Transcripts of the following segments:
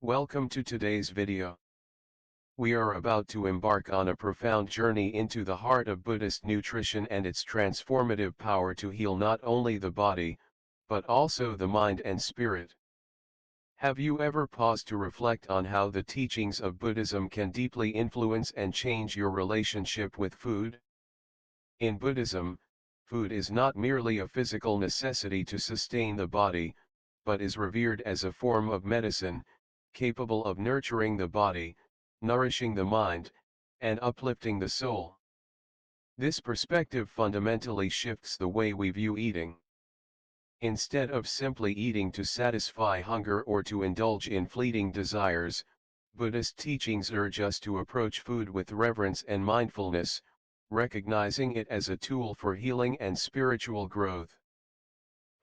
Welcome to today's video. We are about to embark on a profound journey into the heart of Buddhist nutrition and its transformative power to heal not only the body, but also the mind and spirit. Have you ever paused to reflect on how the teachings of Buddhism can deeply influence and change your relationship with food? In Buddhism, food is not merely a physical necessity to sustain the body, but is revered as a form of medicine, capable of nurturing the body, nourishing the mind, and uplifting the soul. This perspective fundamentally shifts the way we view eating. Instead of simply eating to satisfy hunger or to indulge in fleeting desires, Buddhist teachings urge us to approach food with reverence and mindfulness, recognizing it as a tool for healing and spiritual growth.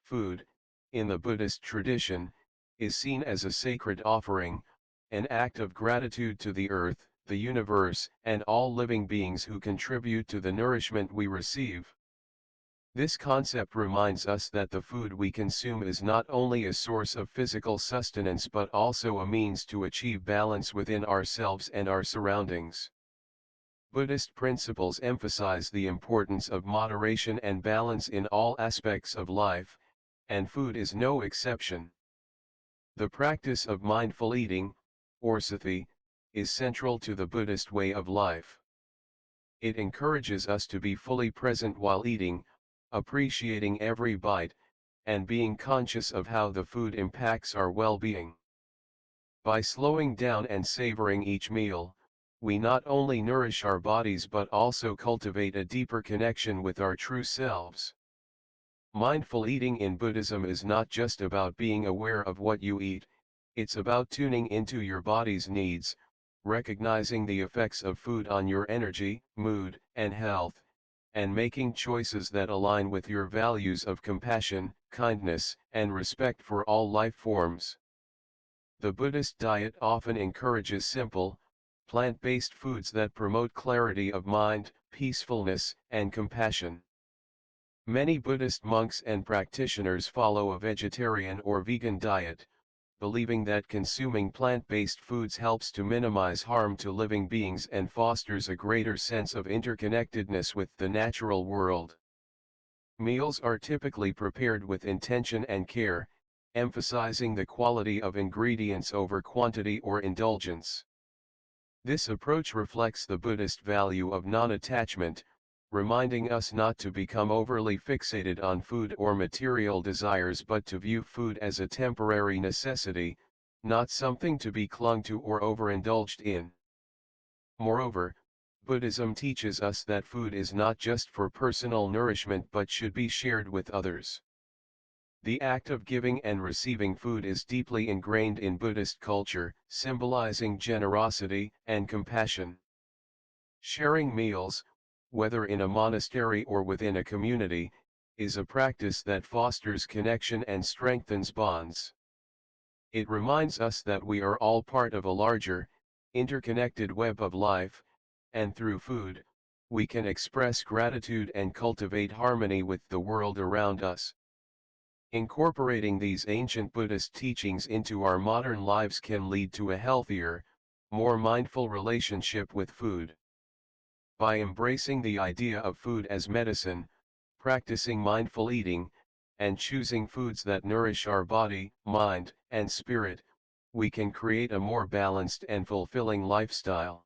Food, in the Buddhist tradition, is seen as a sacred offering, an act of gratitude to the earth, the universe, and all living beings who contribute to the nourishment we receive. This concept reminds us that the food we consume is not only a source of physical sustenance but also a means to achieve balance within ourselves and our surroundings. Buddhist principles emphasize the importance of moderation and balance in all aspects of life, and food is no exception. The practice of mindful eating, or sati, is central to the Buddhist way of life. It encourages us to be fully present while eating, appreciating every bite, and being conscious of how the food impacts our well-being. By slowing down and savoring each meal, we not only nourish our bodies but also cultivate a deeper connection with our true selves. Mindful eating in Buddhism is not just about being aware of what you eat, it's about tuning into your body's needs, recognizing the effects of food on your energy, mood, and health, and making choices that align with your values of compassion, kindness, and respect for all life forms. The Buddhist diet often encourages simple, plant-based foods that promote clarity of mind, peacefulness, and compassion. Many Buddhist monks and practitioners follow a vegetarian or vegan diet, believing that consuming plant-based foods helps to minimize harm to living beings and fosters a greater sense of interconnectedness with the natural world. Meals are typically prepared with intention and care, emphasizing the quality of ingredients over quantity or indulgence. This approach reflects the Buddhist value of non-attachment, reminding us not to become overly fixated on food or material desires but to view food as a temporary necessity, not something to be clung to or overindulged in. Moreover, Buddhism teaches us that food is not just for personal nourishment but should be shared with others. The act of giving and receiving food is deeply ingrained in Buddhist culture, symbolizing generosity and compassion. Sharing meals, whether in a monastery or within a community, is a practice that fosters connection and strengthens bonds. It reminds us that we are all part of a larger, interconnected web of life, and through food, we can express gratitude and cultivate harmony with the world around us. Incorporating these ancient Buddhist teachings into our modern lives can lead to a healthier, more mindful relationship with food. By embracing the idea of food as medicine, practicing mindful eating, and choosing foods that nourish our body, mind, and spirit, we can create a more balanced and fulfilling lifestyle.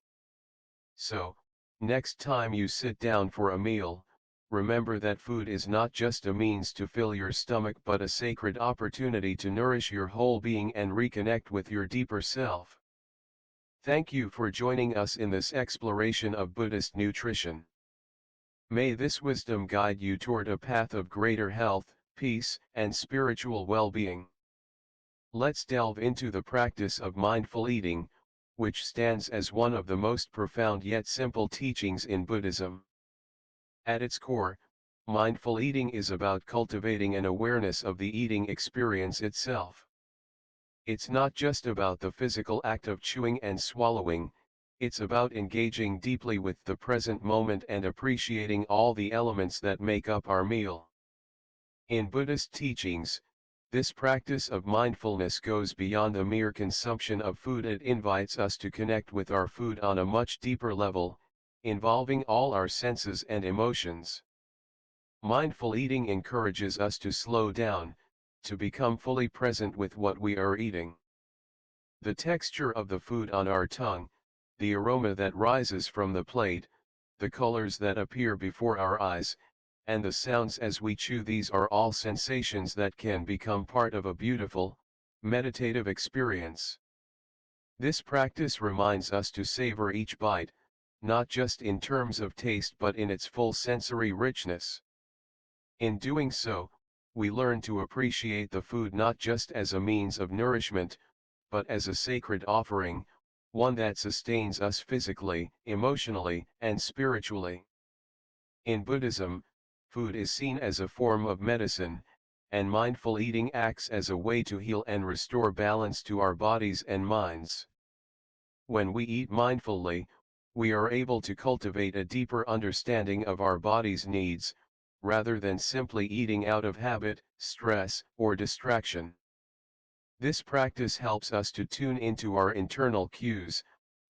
So, next time you sit down for a meal, remember that food is not just a means to fill your stomach but a sacred opportunity to nourish your whole being and reconnect with your deeper self. Thank you for joining us in this exploration of Buddhist nutrition. May this wisdom guide you toward a path of greater health, peace, and spiritual well-being. Let's delve into the practice of mindful eating, which stands as one of the most profound yet simple teachings in Buddhism. At its core, mindful eating is about cultivating an awareness of the eating experience itself. It's not just about the physical act of chewing and swallowing, it's about engaging deeply with the present moment and appreciating all the elements that make up our meal. In Buddhist teachings, This practice of mindfulness goes beyond the mere consumption of food. It invites us to connect with our food on a much deeper level, involving all our senses and emotions. Mindful eating encourages us to slow down, to become fully present with what we are eating. The texture of the food on our tongue, the aroma that rises from the plate, the colors that appear before our eyes, and the sounds as we chew, these are all sensations that can become part of a beautiful, meditative experience. This practice reminds us to savor each bite, not just in terms of taste but in its full sensory richness. In doing so, we learn to appreciate the food not just as a means of nourishment, but as a sacred offering, one that sustains us physically, emotionally, and spiritually. In Buddhism, food is seen as a form of medicine, and mindful eating acts as a way to heal and restore balance to our bodies and minds. When we eat mindfully, we are able to cultivate a deeper understanding of our body's needs, rather than simply eating out of habit, stress, or distraction. This practice helps us to tune into our internal cues,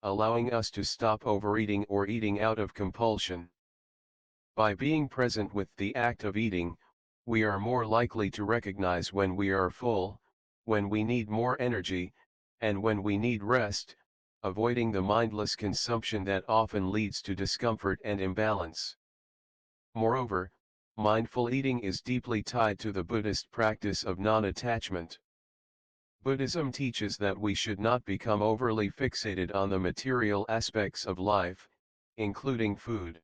allowing us to stop overeating or eating out of compulsion. By being present with the act of eating, we are more likely to recognize when we are full, when we need more energy, and when we need rest, avoiding the mindless consumption that often leads to discomfort and imbalance. Moreover, mindful eating is deeply tied to the Buddhist practice of non-attachment. Buddhism teaches that we should not become overly fixated on the material aspects of life, including food.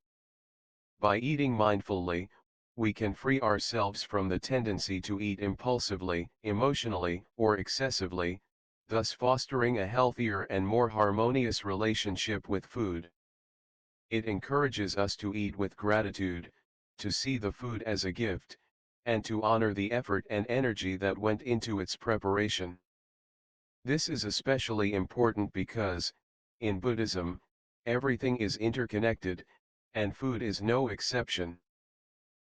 By eating mindfully, we can free ourselves from the tendency to eat impulsively, emotionally, or excessively, thus fostering a healthier and more harmonious relationship with food. It encourages us to eat with gratitude, to see the food as a gift, and to honor the effort and energy that went into its preparation. This is especially important because, in Buddhism, everything is interconnected, and food is no exception.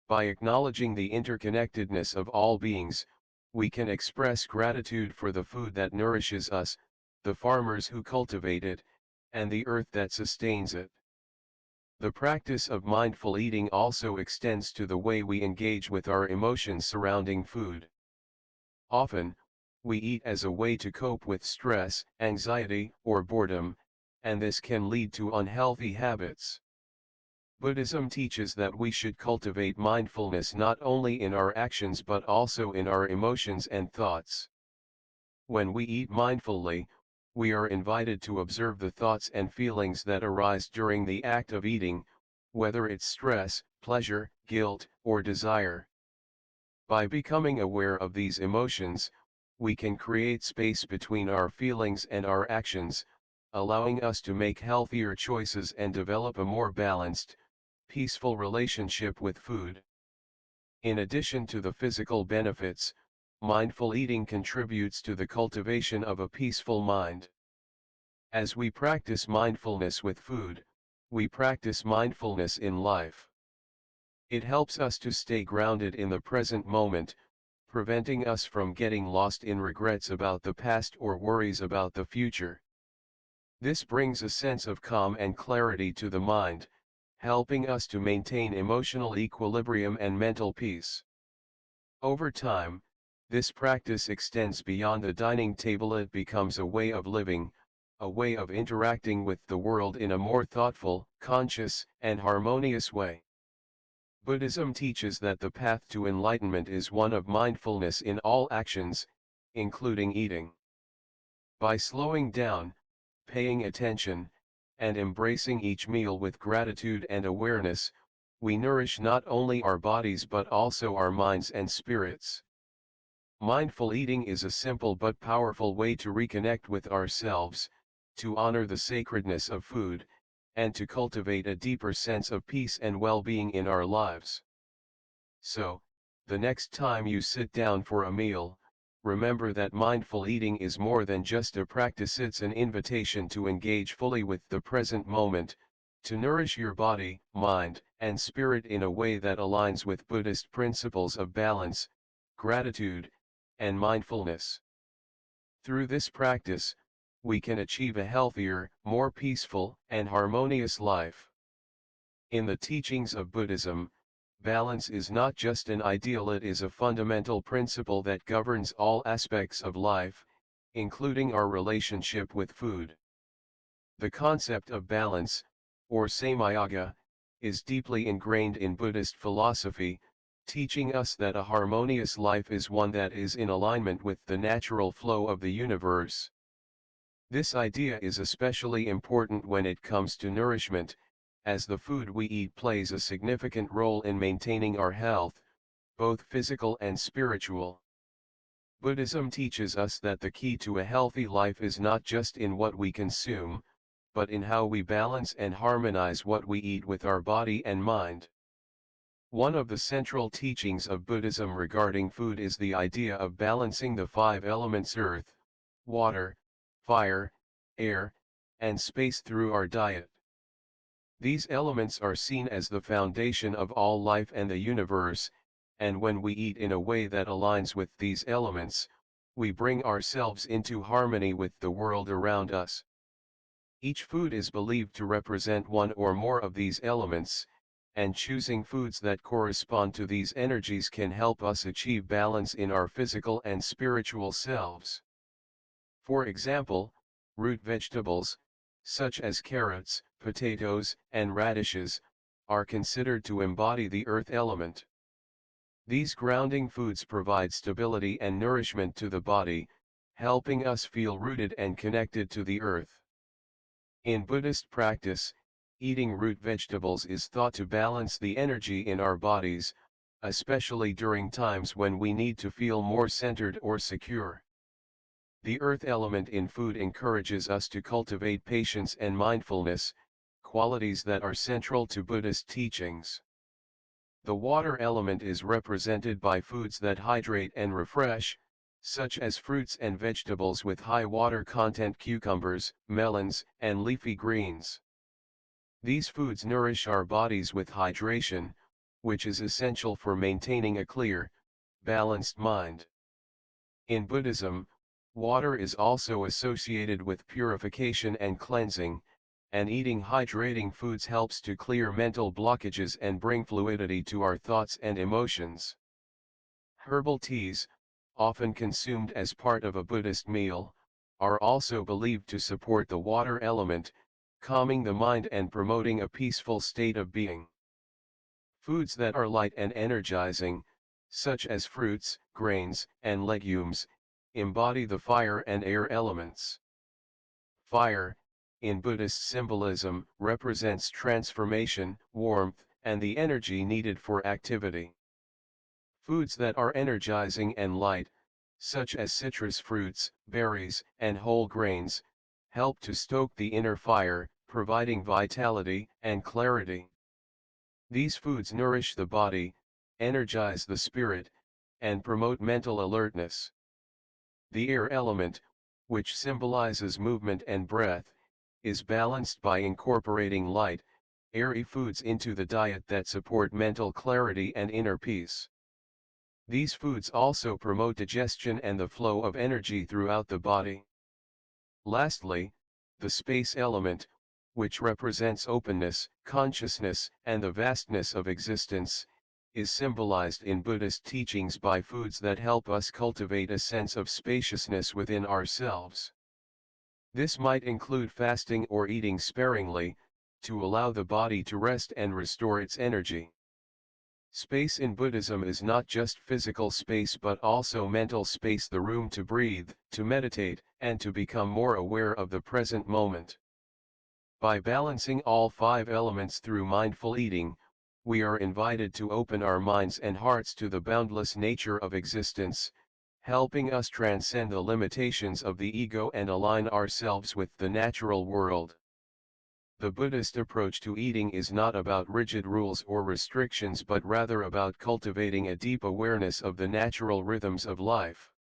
By acknowledging the interconnectedness of all beings, we can express gratitude for the food that nourishes us, the farmers who cultivate it, and the earth that sustains it. The practice of mindful eating also extends to the way we engage with our emotions surrounding food. Often, we eat as a way to cope with stress, anxiety, or boredom, and this can lead to unhealthy habits. Buddhism teaches that we should cultivate mindfulness not only in our actions but also in our emotions and thoughts. When we eat mindfully, we are invited to observe the thoughts and feelings that arise during the act of eating, whether it's stress, pleasure, guilt, or desire. By becoming aware of these emotions, we can create space between our feelings and our actions, allowing us to make healthier choices and develop a more balanced, peaceful relationship with food. In addition to the physical benefits, mindful eating contributes to the cultivation of a peaceful mind. As we practice mindfulness with food, we practice mindfulness in life. It helps us to stay grounded in the present moment, preventing us from getting lost in regrets about the past or worries about the future. This brings a sense of calm and clarity to the mind, helping us to maintain emotional equilibrium and mental peace. Over time, this practice extends beyond the dining table. It becomes a way of living, a way of interacting with the world in a more thoughtful, conscious, and harmonious way. Buddhism teaches that the path to enlightenment is one of mindfulness in all actions, including eating. By slowing down, paying attention, and embracing each meal with gratitude and awareness, we nourish not only our bodies but also our minds and spirits. Mindful eating is a simple but powerful way to reconnect with ourselves, to honor the sacredness of food, and to cultivate a deeper sense of peace and well-being in our lives. So, the next time you sit down for a meal, remember that mindful eating is more than just a practice. It's an invitation to engage fully with the present moment, to nourish your body, mind, and spirit in a way that aligns with Buddhist principles of balance, gratitude, and mindfulness. Through this practice, we can achieve a healthier, more peaceful, and harmonious life. In the teachings of Buddhism, balance is not just an ideal, it is a fundamental principle that governs all aspects of life, including our relationship with food. The concept of balance, or samyaga, is deeply ingrained in Buddhist philosophy, teaching us that a harmonious life is one that is in alignment with the natural flow of the universe. This idea is especially important when it comes to nourishment, as the food we eat plays a significant role in maintaining our health, both physical and spiritual. Buddhism teaches us that the key to a healthy life is not just in what we consume, but in how we balance and harmonize what we eat with our body and mind. One of the central teachings of Buddhism regarding food is the idea of balancing the five elements: earth, water, fire, air, and space through our diet. These elements are seen as the foundation of all life and the universe, and when we eat in a way that aligns with these elements, we bring ourselves into harmony with the world around us. Each food is believed to represent one or more of these elements, and choosing foods that correspond to these energies can help us achieve balance in our physical and spiritual selves. For example, root vegetables, such as carrots, potatoes, and radishes, are considered to embody the earth element. These grounding foods provide stability and nourishment to the body, helping us feel rooted and connected to the earth. In Buddhist practice, eating root vegetables is thought to balance the energy in our bodies, especially during times when we need to feel more centered or secure. The earth element in food encourages us to cultivate patience and mindfulness, qualities that are central to Buddhist teachings. The water element is represented by foods that hydrate and refresh, such as fruits and vegetables with high water content: cucumbers, melons, and leafy greens. These foods nourish our bodies with hydration, which is essential for maintaining a clear, balanced mind. In Buddhism, water is also associated with purification and cleansing, and eating hydrating foods helps to clear mental blockages and bring fluidity to our thoughts and emotions. Herbal teas, often consumed as part of a Buddhist meal, are also believed to support the water element, calming the mind and promoting a peaceful state of being. Foods that are light and energizing, such as fruits, grains, and legumes, embody the fire and air elements. Fire, in Buddhist symbolism, represents transformation, warmth, and the energy needed for activity. Foods that are energizing and light, such as citrus fruits, berries, and whole grains, help to stoke the inner fire, providing vitality and clarity. These foods nourish the body, energize the spirit, and promote mental alertness. The air element, which symbolizes movement and breath, is balanced by incorporating light, airy foods into the diet that support mental clarity and inner peace. These foods also promote digestion and the flow of energy throughout the body. Lastly, the space element, which represents openness, consciousness, and the vastness of existence, is symbolized in Buddhist teachings by foods that help us cultivate a sense of spaciousness within ourselves. This might include fasting or eating sparingly, to allow the body to rest and restore its energy. Space in Buddhism is not just physical space but also mental space: the room to breathe, to meditate, and to become more aware of the present moment. By balancing all five elements through mindful eating, we are invited to open our minds and hearts to the boundless nature of existence, helping us transcend the limitations of the ego and align ourselves with the natural world. The Buddhist approach to eating is not about rigid rules or restrictions but rather about cultivating a deep awareness of the natural rhythms of life.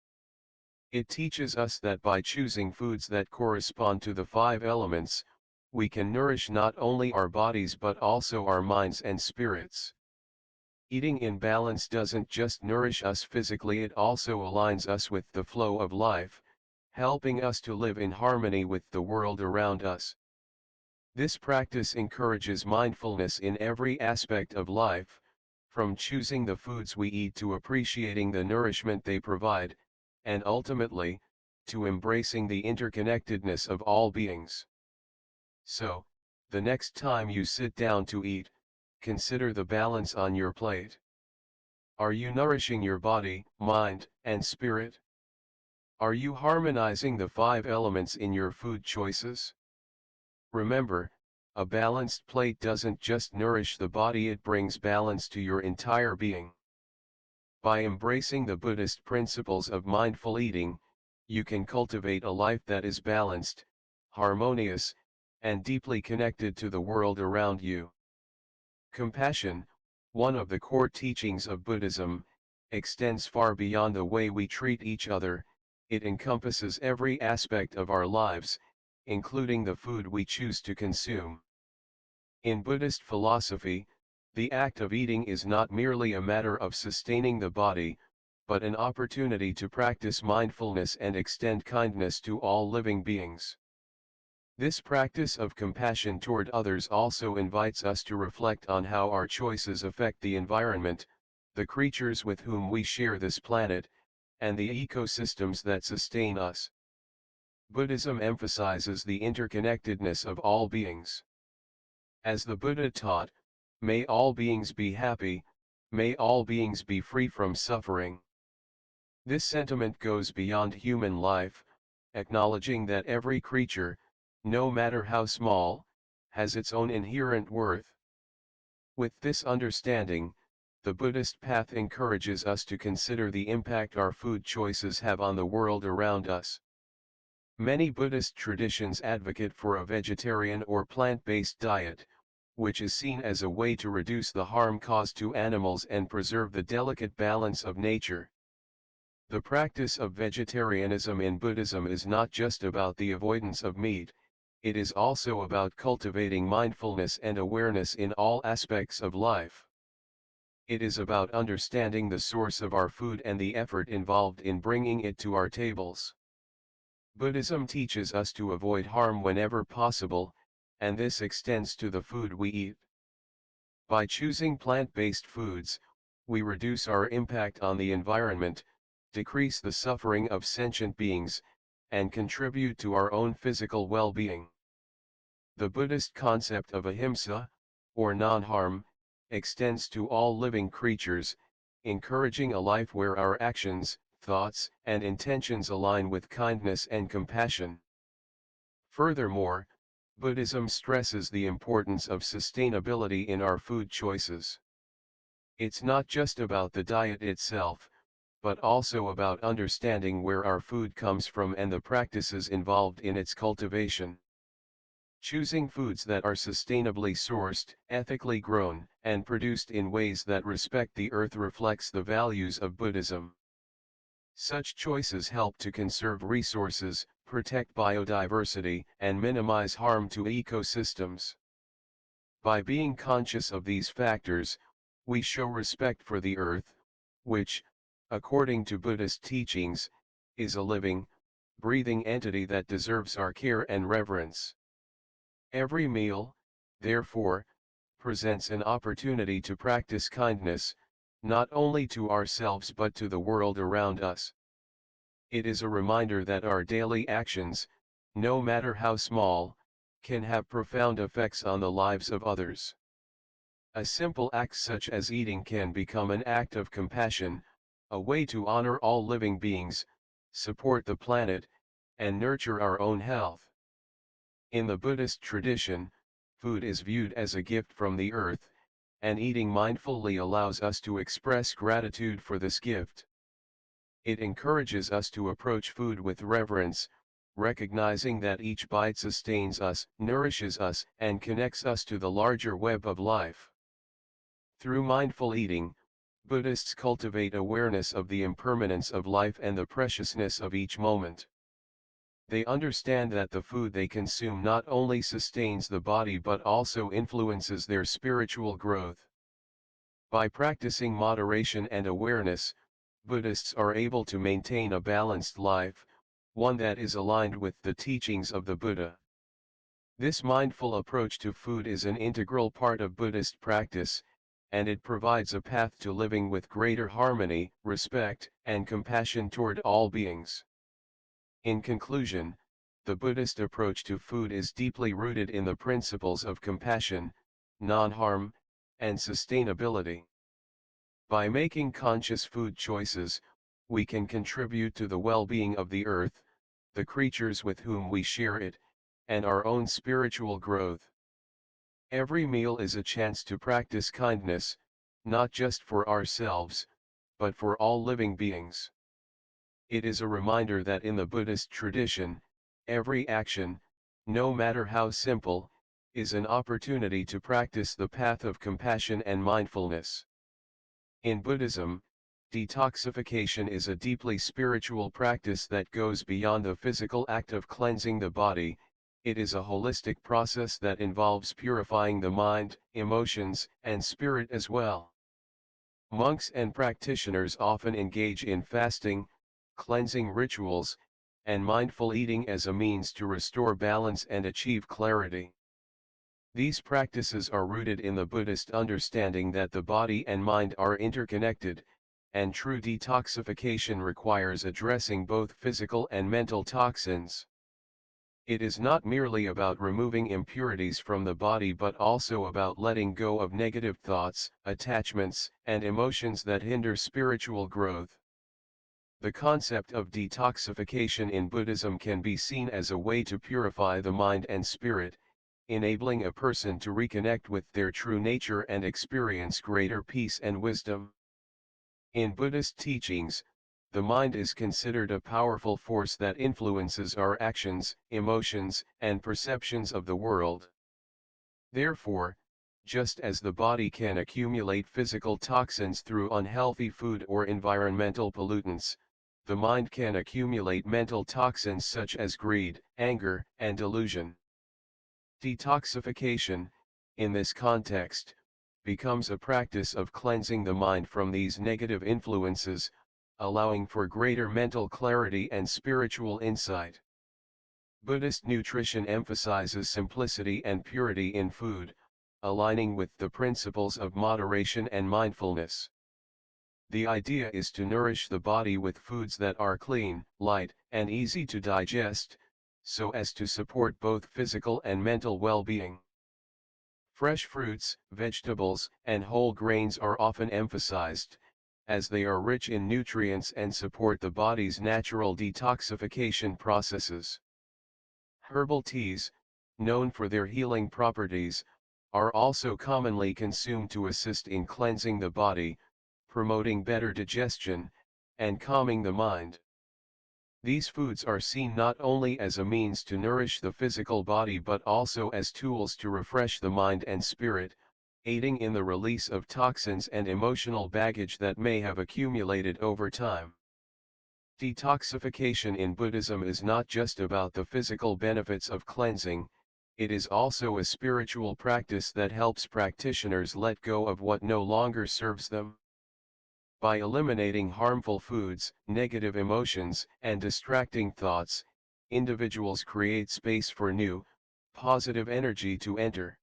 It teaches us that by choosing foods that correspond to the five elements, we can nourish not only our bodies but also our minds and spirits. Eating in balance doesn't just nourish us physically, it also aligns us with the flow of life, helping us to live in harmony with the world around us. This practice encourages mindfulness in every aspect of life, from choosing the foods we eat to appreciating the nourishment they provide, and ultimately, to embracing the interconnectedness of all beings. So, the next time you sit down to eat, consider the balance on your plate. Are you nourishing your body, mind, and spirit? Are you harmonizing the five elements in your food choices? Remember, a balanced plate doesn't just nourish the body, it brings balance to your entire being. By embracing the Buddhist principles of mindful eating, you can cultivate a life that is balanced, harmonious, and deeply connected to the world around you. Compassion, one of the core teachings of Buddhism, extends far beyond the way we treat each other. It encompasses every aspect of our lives, including the food we choose to consume. In Buddhist philosophy, the act of eating is not merely a matter of sustaining the body, but an opportunity to practice mindfulness and extend kindness to all living beings. This practice of compassion toward others also invites us to reflect on how our choices affect the environment, the creatures with whom we share this planet, and the ecosystems that sustain us. Buddhism emphasizes the interconnectedness of all beings. As the Buddha taught, may all beings be happy, may all beings be free from suffering. This sentiment goes beyond human life, acknowledging that every creature, no matter how small, has its own inherent worth. With this understanding, the Buddhist path encourages us to consider the impact our food choices have on the world around us. Many Buddhist traditions advocate for a vegetarian or plant-based diet, which is seen as a way to reduce the harm caused to animals and preserve the delicate balance of nature. The practice of vegetarianism in Buddhism is not just about the avoidance of meat, it is also about cultivating mindfulness and awareness in all aspects of life. It is about understanding the source of our food and the effort involved in bringing it to our tables. Buddhism teaches us to avoid harm whenever possible, and this extends to the food we eat. By choosing plant-based foods, we reduce our impact on the environment, decrease the suffering of sentient beings, and contribute to our own physical well-being. The Buddhist concept of ahimsa, or non-harm, extends to all living creatures, encouraging a life where our actions, thoughts, and intentions align with kindness and compassion. Furthermore, Buddhism stresses the importance of sustainability in our food choices. It's not just about the diet itself, but also about understanding where our food comes from and the practices involved in its cultivation. Choosing foods that are sustainably sourced, ethically grown, and produced in ways that respect the earth reflects the values of Buddhism. Such choices help to conserve resources, protect biodiversity, and minimize harm to ecosystems. By being conscious of these factors, we show respect for the earth, which, according to Buddhist teachings, is a living, breathing entity that deserves our care and reverence. Every meal, therefore, presents an opportunity to practice kindness, not only to ourselves but to the world around us. It is a reminder that our daily actions, no matter how small, can have profound effects on the lives of others. A simple act such as eating can become an act of compassion, a way to honor all living beings, support the planet, and nurture our own health. In the Buddhist tradition, food is viewed as a gift from the earth, and eating mindfully allows us to express gratitude for this gift. It encourages us to approach food with reverence, recognizing that each bite sustains us, nourishes us, and connects us to the larger web of life. Through mindful eating, Buddhists cultivate awareness of the impermanence of life and the preciousness of each moment. They understand that the food they consume not only sustains the body but also influences their spiritual growth. By practicing moderation and awareness, Buddhists are able to maintain a balanced life, one that is aligned with the teachings of the Buddha. This mindful approach to food is an integral part of Buddhist practice, and it provides a path to living with greater harmony, respect, and compassion toward all beings. In conclusion, the Buddhist approach to food is deeply rooted in the principles of compassion, non-harm, and sustainability. By making conscious food choices, we can contribute to the well-being of the earth, the creatures with whom we share it, and our own spiritual growth. Every meal is a chance to practice kindness, not just for ourselves, but for all living beings. It is a reminder that in the Buddhist tradition, every action, no matter how simple, is an opportunity to practice the path of compassion and mindfulness. In Buddhism, detoxification is a deeply spiritual practice that goes beyond the physical act of cleansing the body. It is a holistic process that involves purifying the mind, emotions, and spirit as well. Monks and practitioners often engage in fasting, cleansing rituals, and mindful eating as a means to restore balance and achieve clarity. These practices are rooted in the Buddhist understanding that the body and mind are interconnected, and true detoxification requires addressing both physical and mental toxins. It is not merely about removing impurities from the body but also about letting go of negative thoughts, attachments, and emotions that hinder spiritual growth. The concept of detoxification in Buddhism can be seen as a way to purify the mind and spirit, enabling a person to reconnect with their true nature and experience greater peace and wisdom. In Buddhist teachings, the mind is considered a powerful force that influences our actions, emotions, and perceptions of the world. Therefore, just as the body can accumulate physical toxins through unhealthy food or environmental pollutants, the mind can accumulate mental toxins such as greed, anger, and delusion. Detoxification, in this context, becomes a practice of cleansing the mind from these negative influences, allowing for greater mental clarity and spiritual insight. Buddhist nutrition emphasizes simplicity and purity in food, aligning with the principles of moderation and mindfulness. The idea is to nourish the body with foods that are clean, light, and easy to digest, so as to support both physical and mental well-being. Fresh fruits, vegetables, and whole grains are often emphasized, as they are rich in nutrients and support the body's natural detoxification processes. Herbal teas, known for their healing properties, are also commonly consumed to assist in cleansing the body, promoting better digestion, and calming the mind. These foods are seen not only as a means to nourish the physical body but also as tools to refresh the mind and spirit, aiding in the release of toxins and emotional baggage that may have accumulated over time. Detoxification in Buddhism is not just about the physical benefits of cleansing, it is also a spiritual practice that helps practitioners let go of what no longer serves them. By eliminating harmful foods, negative emotions, and distracting thoughts, individuals create space for new, positive energy to enter.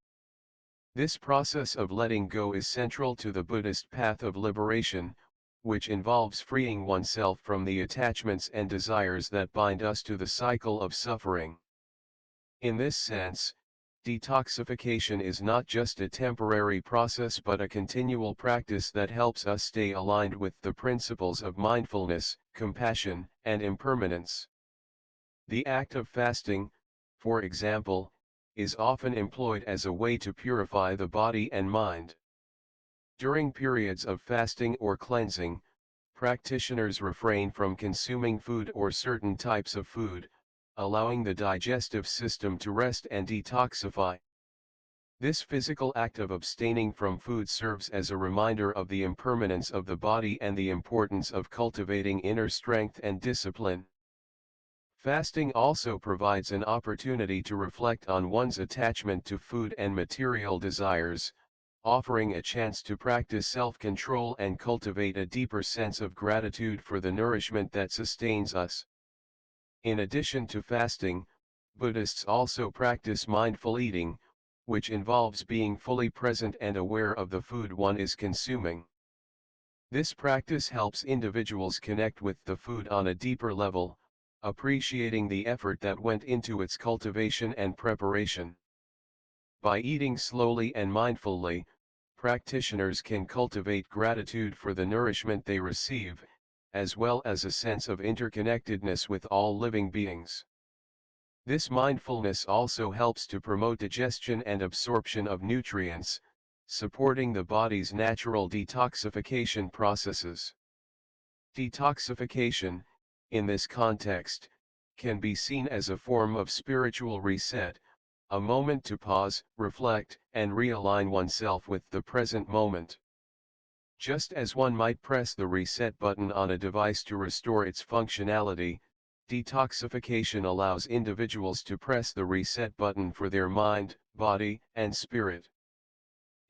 This process of letting go is central to the Buddhist path of liberation, which involves freeing oneself from the attachments and desires that bind us to the cycle of suffering. In this sense, detoxification is not just a temporary process but a continual practice that helps us stay aligned with the principles of mindfulness, compassion, and impermanence. The act of fasting, for example, is often employed as a way to purify the body and mind. During periods of fasting or cleansing, practitioners refrain from consuming food or certain types of food, allowing the digestive system to rest and detoxify. This physical act of abstaining from food serves as a reminder of the impermanence of the body and the importance of cultivating inner strength and discipline. Fasting also provides an opportunity to reflect on one's attachment to food and material desires, offering a chance to practice self-control and cultivate a deeper sense of gratitude for the nourishment that sustains us. In addition to fasting, Buddhists also practice mindful eating, which involves being fully present and aware of the food one is consuming. This practice helps individuals connect with the food on a deeper level, appreciating the effort that went into its cultivation and preparation. By eating slowly and mindfully, practitioners can cultivate gratitude for the nourishment they receive, as well as a sense of interconnectedness with all living beings. This mindfulness also helps to promote digestion and absorption of nutrients, supporting the body's natural detoxification processes. Detoxification, in this context, can be seen as a form of spiritual reset, a moment to pause, reflect, and realign oneself with the present moment. Just as one might press the reset button on a device to restore its functionality, detoxification allows individuals to press the reset button for their mind, body, and spirit.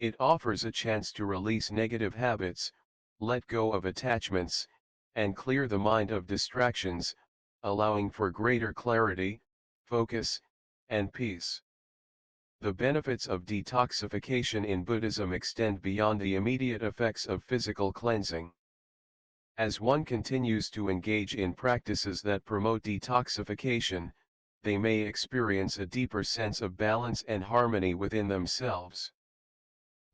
It offers a chance to release negative habits, let go of attachments, and clear the mind of distractions, allowing for greater clarity, focus, and peace. The benefits of detoxification in Buddhism extend beyond the immediate effects of physical cleansing. As one continues to engage in practices that promote detoxification, they may experience a deeper sense of balance and harmony within themselves.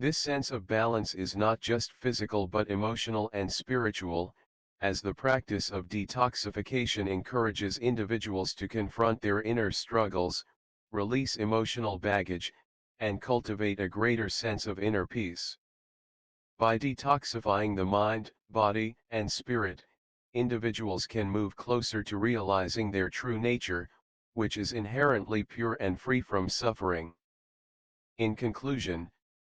This sense of balance is not just physical but emotional and spiritual, as the practice of detoxification encourages individuals to confront their inner struggles, release emotional baggage, and cultivate a greater sense of inner peace. By detoxifying the mind, body, and spirit, individuals can move closer to realizing their true nature, which is inherently pure and free from suffering. In conclusion,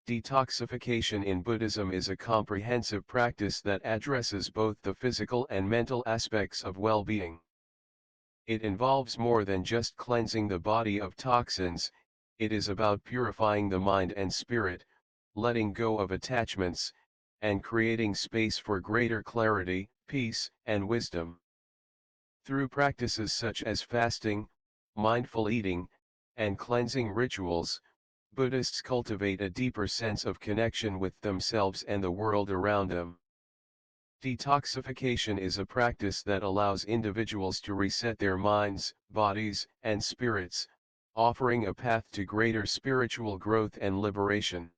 detoxification in Buddhism is a comprehensive practice that addresses both the physical and mental aspects of well-being. It involves more than just cleansing the body of toxins, it is about purifying the mind and spirit, letting go of attachments, and creating space for greater clarity, peace, and wisdom. Through practices such as fasting, mindful eating, and cleansing rituals, Buddhists cultivate a deeper sense of connection with themselves and the world around them. Detoxification is a practice that allows individuals to reset their minds, bodies, and spirits, offering a path to greater spiritual growth and liberation.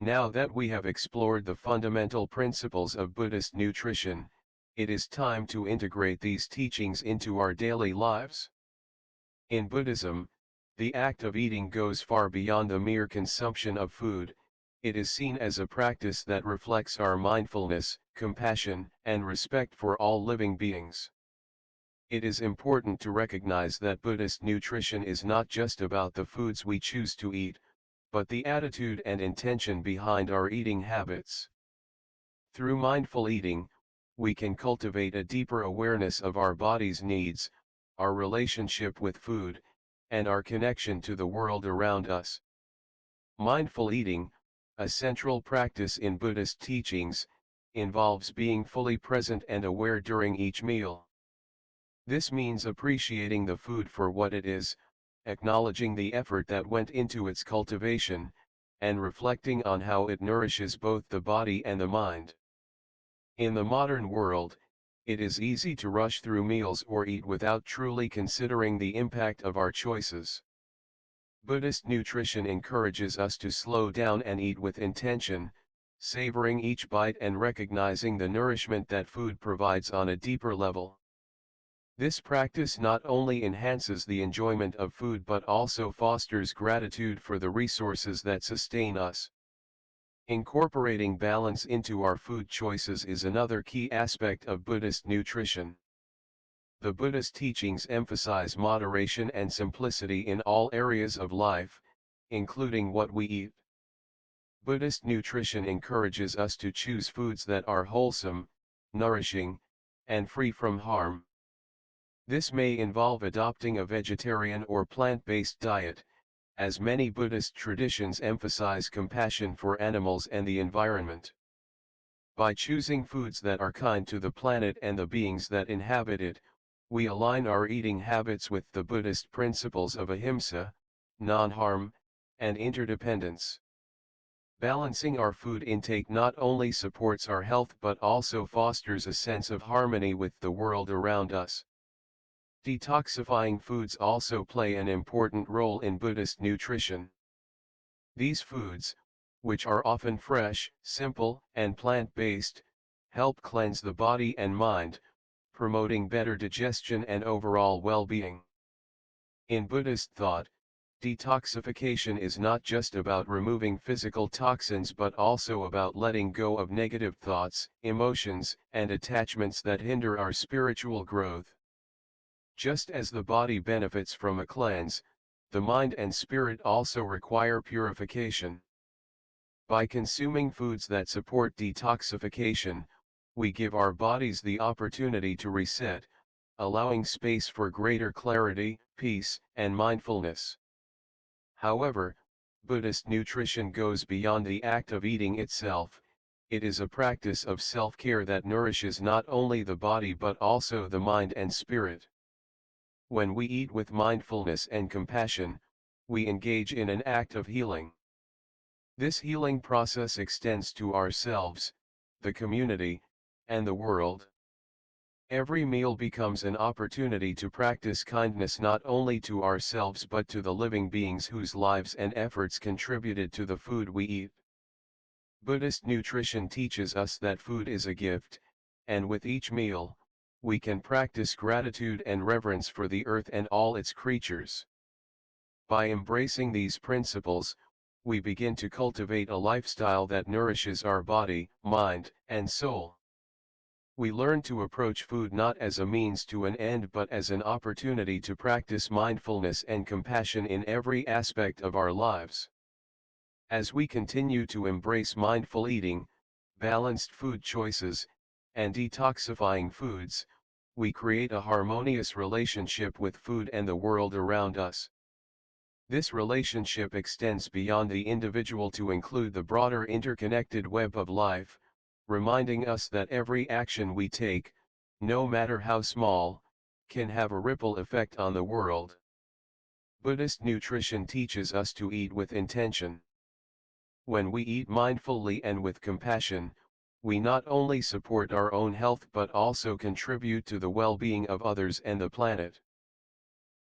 Now that we have explored the fundamental principles of Buddhist nutrition, it is time to integrate these teachings into our daily lives. In Buddhism, the act of eating goes far beyond the mere consumption of food. It is seen as a practice that reflects our mindfulness, compassion, and respect for all living beings. It is important to recognize that Buddhist nutrition is not just about the foods we choose to eat, but the attitude and intention behind our eating habits. Through mindful eating, we can cultivate a deeper awareness of our body's needs, our relationship with food, and our connection to the world around us. Mindful eating, a central practice in Buddhist teachings, involves being fully present and aware during each meal. This means appreciating the food for what it is, acknowledging the effort that went into its cultivation, and reflecting on how it nourishes both the body and the mind. In the modern world, it is easy to rush through meals or eat without truly considering the impact of our choices. Buddhist nutrition encourages us to slow down and eat with intention, savoring each bite and recognizing the nourishment that food provides on a deeper level. This practice not only enhances the enjoyment of food but also fosters gratitude for the resources that sustain us. Incorporating balance into our food choices is another key aspect of Buddhist nutrition. The Buddhist teachings emphasize moderation and simplicity in all areas of life, including what we eat. Buddhist nutrition encourages us to choose foods that are wholesome, nourishing, and free from harm. This may involve adopting a vegetarian or plant-based diet, as many Buddhist traditions emphasize compassion for animals and the environment. By choosing foods that are kind to the planet and the beings that inhabit it, we align our eating habits with the Buddhist principles of ahimsa, non-harm, and interdependence. Balancing our food intake not only supports our health but also fosters a sense of harmony with the world around us. Detoxifying foods also play an important role in Buddhist nutrition. These foods, which are often fresh, simple, and plant-based, help cleanse the body and mind, promoting better digestion and overall well-being. In Buddhist thought, detoxification is not just about removing physical toxins but also about letting go of negative thoughts, emotions, and attachments that hinder our spiritual growth. Just as the body benefits from a cleanse, the mind and spirit also require purification. By consuming foods that support detoxification, we give our bodies the opportunity to reset, allowing space for greater clarity, peace, and mindfulness. However, Buddhist nutrition goes beyond the act of eating itself. It is a practice of self-care that nourishes not only the body but also the mind and spirit. When we eat with mindfulness and compassion, we engage in an act of healing. This healing process extends to ourselves, the community, and the world. Every meal becomes an opportunity to practice kindness not only to ourselves but to the living beings whose lives and efforts contributed to the food we eat. Buddhist nutrition teaches us that food is a gift, and with each meal, we can practice gratitude and reverence for the earth and all its creatures. By embracing these principles, we begin to cultivate a lifestyle that nourishes our body, mind, and soul. We learn to approach food not as a means to an end but as an opportunity to practice mindfulness and compassion in every aspect of our lives. As we continue to embrace mindful eating, balanced food choices, and detoxifying foods, we create a harmonious relationship with food and the world around us. This relationship extends beyond the individual to include the broader interconnected web of life, reminding us that every action we take, no matter how small, can have a ripple effect on the world. Buddhist nutrition teaches us to eat with intention. When we eat mindfully and with compassion, we not only support our own health but also contribute to the well-being of others and the planet.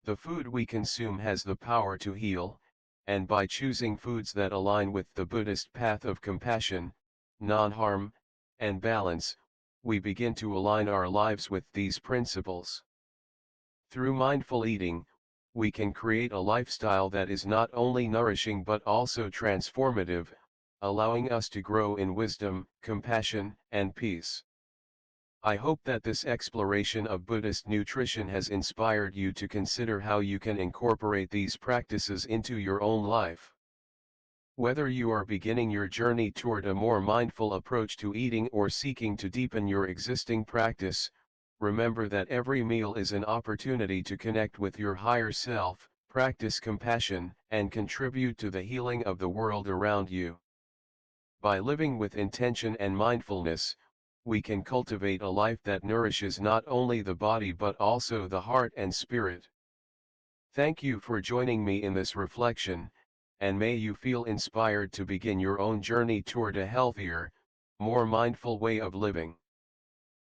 The food we consume has the power to heal, and by choosing foods that align with the Buddhist path of compassion, non-harm, and balance, we begin to align our lives with these principles. Through mindful eating, we can create a lifestyle that is not only nourishing but also transformative, allowing us to grow in wisdom, compassion, and peace. I hope that this exploration of Buddhist nutrition has inspired you to consider how you can incorporate these practices into your own life. Whether you are beginning your journey toward a more mindful approach to eating or seeking to deepen your existing practice, remember that every meal is an opportunity to connect with your higher self, practice compassion, and contribute to the healing of the world around you. By living with intention and mindfulness, we can cultivate a life that nourishes not only the body but also the heart and spirit. Thank you for joining me in this reflection, and may you feel inspired to begin your own journey toward a healthier, more mindful way of living.